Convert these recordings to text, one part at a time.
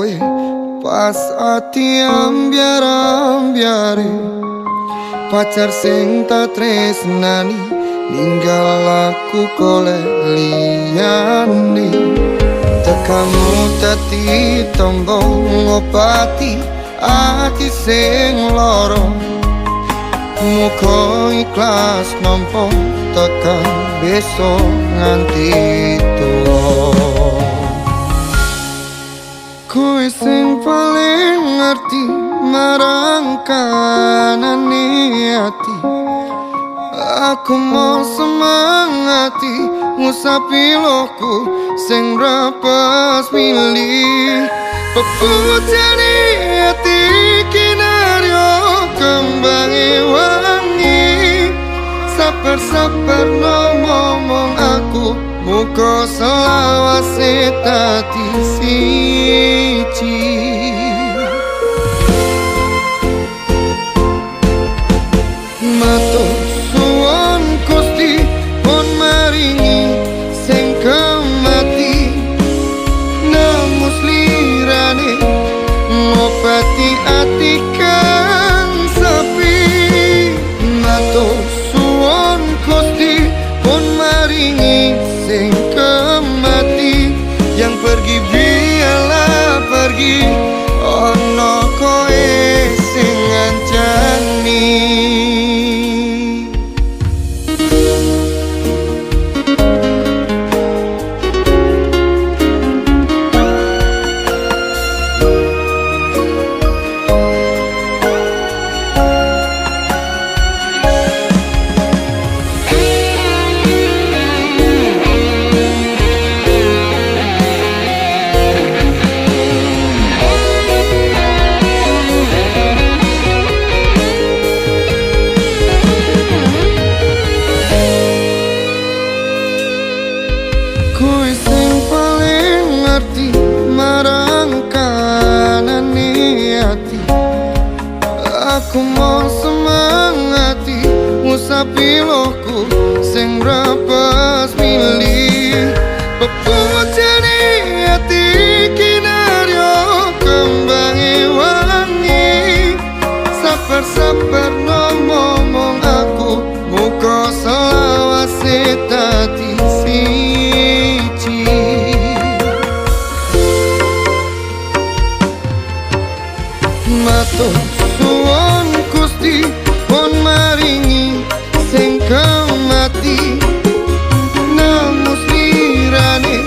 kowe pas ati ambyar-ambyare pacar sing tak tresnani ninggal aku kole liyane tekamu dadi tangga ngobati ati sing lara muga ikhlas nampa tekan besok nganti tuwa. Kowe sing paling ngerti marang kanane ati. Aku mau semangati ngusapi loku sing rapas milih pepujane ati kinaryo kembangi wangi sabar-sabar ngomong aku muka selawase tadi siji. Matur suwun Gusti pun maringi sing kemati namus lirane ngobati ati kang sepi. Matur suwun Gusti pun maringi sing kemati yang pergi biarlah pergi ono koe sing ngancani. Kowe sing paling ngerti marang kanane ati. Aku mau semangati ngusapi loku sing rapas milih pepujane ati kinaryo kembangi wangi sabar-sabar ngomong aku muka selawase tadi siji. Matur suwun Gusti pun maringi sing kemati namus lirane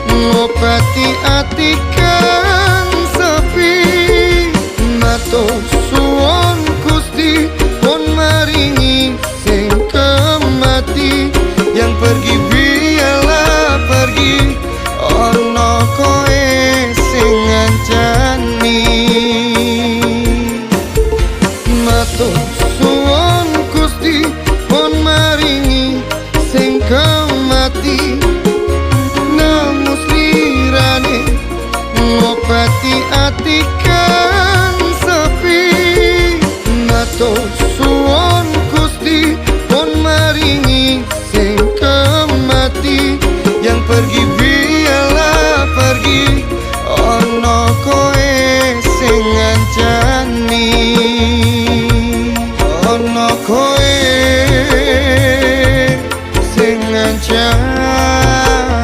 ngobati ati kang sepi. Matur suwun Gusti pun maringi sing kemati yang pergi biarlah pergi ono koe sing ngancani. Matur suwun Gusti pun maringi sing kemati namus lirane ngobati ati kang sepi. Matur suwun Gusti pun maringi sing kemati yang pergi biarlah pergi ono koe sing ngancani. Ono koe sing ngancani.